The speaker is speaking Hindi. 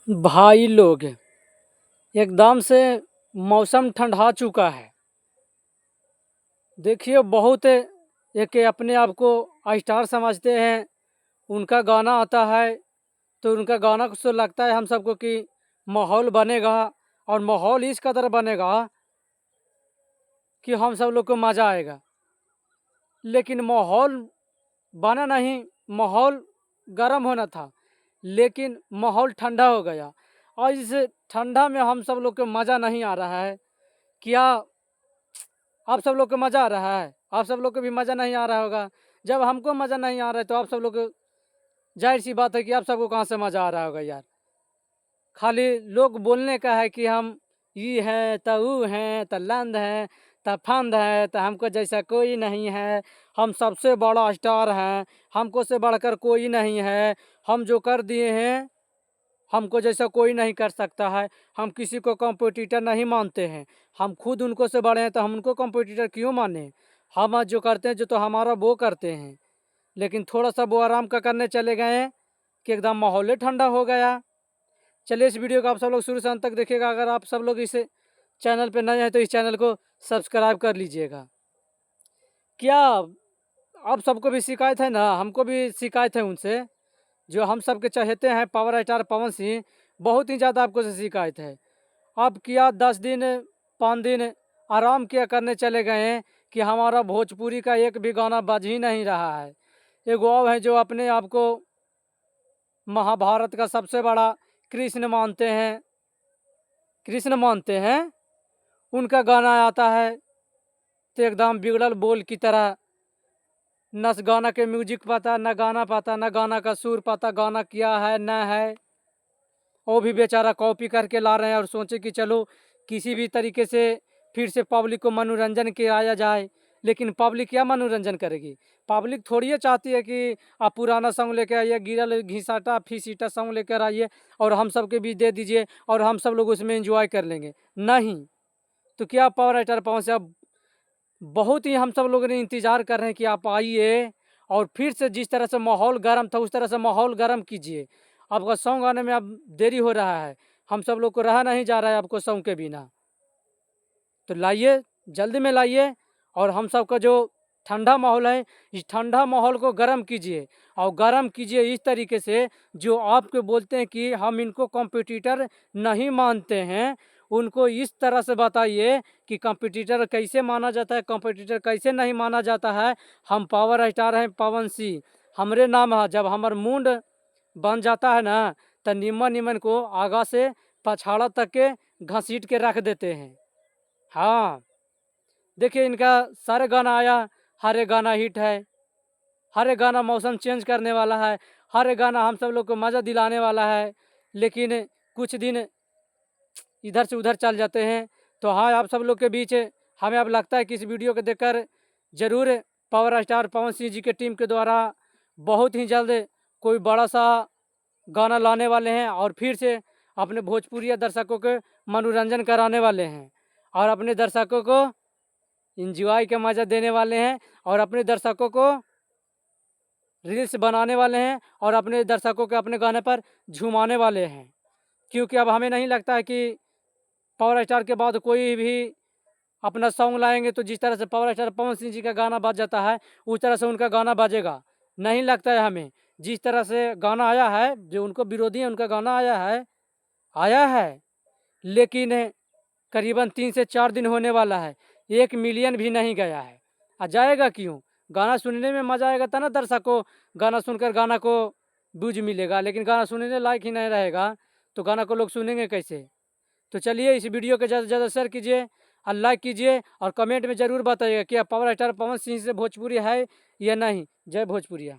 भाई लोग, एकदम से मौसम ठंडा चुका है। देखिए बहुत एक अपने आप को स्टार समझते हैं, उनका गाना आता है तो उनका गाना से लगता है हम सबको कि माहौल बनेगा और माहौल इस कदर बनेगा कि हम सब लोग को मज़ा आएगा। लेकिन माहौल बना नहीं, माहौल गर्म होना था, लेकिन माहौल ठंडा हो गया और इस ठंडा में हम सब लोग को मज़ा नहीं आ रहा है। क्या आप सब लोग को मज़ा आ रहा है? आप सब लोग को भी मज़ा नहीं आ रहा होगा। जब हमको मज़ा नहीं आ रहा है तो आप सब लोग को जाहिर सी बात है कि आप सबको कहाँ से मज़ा आ रहा होगा यार। खाली लोग बोलने का है कि हम ये हैं तो वो हैं तो लंद हैं तो फंद है तो हमको जैसा कोई नहीं है, हम सबसे बड़ा स्टार हैं, हमको से बढ़कर कोई नहीं है, हम जो कर दिए हैं हमको जैसा कोई नहीं कर सकता है। हम किसी को कॉम्पिटिटर नहीं मानते हैं, हम खुद उनको से बड़े हैं तो हम उनको कॉम्पिटिटर क्यों माने। हम आज जो करते हैं जो तो हमारा वो करते हैं, लेकिन थोड़ा सा वो आराम का करने चले गए हैं कि एकदम माहौल ही ठंडा हो गया। चलिए इस वीडियो को आप सब लोग शुरू से अंत तक देखिएगा। अगर आप सब लोग इस चैनल पे नए हैं तो इस चैनल को सब्सक्राइब कर लीजिएगा। क्या आप सबको भी शिकायत है ना? हमको भी शिकायत है उनसे जो हम सबके चहेते हैं पावर स्टार पवन सिंह, बहुत ही ज़्यादा आपको से शिकायत है। अब क्या 10 दिन 5 दिन आराम किया करने चले गए हैं कि हमारा भोजपुरी का एक भी गाना बज ही नहीं रहा है। एगो और है जो अपने आप को महाभारत का सबसे बड़ा कृष्ण मानते हैं, उनका गाना आता है तो एकदम बिगड़ल बोल की तरह, न गाना के म्यूजिक पता, न गाना पता, न गाना का सुर पता, गाना क्या है न है। वो भी बेचारा कॉपी करके ला रहे हैं और सोचे कि चलो किसी भी तरीके से फिर से पब्लिक को मनोरंजन कराया जाए। लेकिन पब्लिक क्या मनोरंजन करेगी? पब्लिक थोड़ी ये चाहती है कि आप पुराना सॉन्ग लेकर आइए, गिरल घिसाटा फीसीटा सॉन्ग लेकर आइए और हम सब के बीच दे दीजिए और हम सब लोग उसमें एंजॉय कर लेंगे। नहीं, तो क्या पावर स्टार पवन से अब बहुत ही हम सब लोगों ने इंतज़ार कर रहे हैं कि आप आइए और फिर से जिस तरह से माहौल गर्म था उस तरह से माहौल गर्म कीजिए। आपका सॉन्ग आने में अब देरी हो रहा है, हम सब लोग को रहा नहीं जा रहा है आपको सॉन्ग के बिना। तो लाइए, जल्दी में लाइए और हम सब का जो ठंडा माहौल है, इस ठंडा माहौल को गर्म कीजिए और गर्म कीजिए इस तरीके से जो आपको बोलते हैं कि हम इनको कॉम्पिटिटर नहीं मानते हैं, उनको इस तरह से बताइए कि कॉम्पिटिटर कैसे माना जाता है, कॉम्पिटिटर कैसे नहीं माना जाता है। हम पावर स्टार हैं पवन सिंह, हमरे नाम है। जब हमार मुंड बन जाता है ना तो निमन निमन को आगा से पछाड़ा तक के घसीट के रख देते हैं। हाँ, देखिए इनका सारे गाना आया, हर एक गाना हिट है, हर एक गाना मौसम चेंज करने वाला है, हर एक गाना हम सब लोग को मज़ा दिलाने वाला है। लेकिन कुछ दिन इधर से उधर चल जाते हैं। तो हाँ, आप सब लोग के बीच हमें अब लगता है कि इस वीडियो को देखकर ज़रूर पावर स्टार पवन सिंह जी के टीम के द्वारा बहुत ही जल्द कोई बड़ा सा गाना लाने वाले हैं और फिर से अपने भोजपुरी दर्शकों के मनोरंजन कराने वाले हैं और अपने दर्शकों को एंजॉय का मज़ा देने वाले हैं और अपने दर्शकों को रील्स बनाने वाले हैं और अपने दर्शकों के अपने गाने पर झुमाने वाले हैं। क्योंकि अब हमें नहीं लगता है कि पावर स्टार के बाद कोई भी अपना सॉन्ग लाएंगे तो जिस तरह से पावर स्टार पवन सिंह जी का गाना बज जाता है उस तरह से उनका गाना बजेगा, नहीं लगता है हमें। जिस तरह से गाना आया है, जो उनको विरोधी है उनका गाना आया है, लेकिन करीबन 3 से 4 दिन होने वाला है, 1 मिलियन भी नहीं गया है। जाएगा क्यों? गाना सुनने में मज़ा आएगा तब ना दर्शक को गाना सुनकर गाना को व्यूज मिलेगा, लेकिन गाना सुनने लायक ही नहीं रहेगा तो गाना को लोग सुनेंगे कैसे? तो चलिए इस वीडियो को ज़्यादा से ज़्यादा शेयर कीजिए और लाइक कीजिए और कमेंट में ज़रूर बताइएगा कि पावर स्टार पवन सिंह से भोजपुरी है या नहीं। जय भोजपुरिया।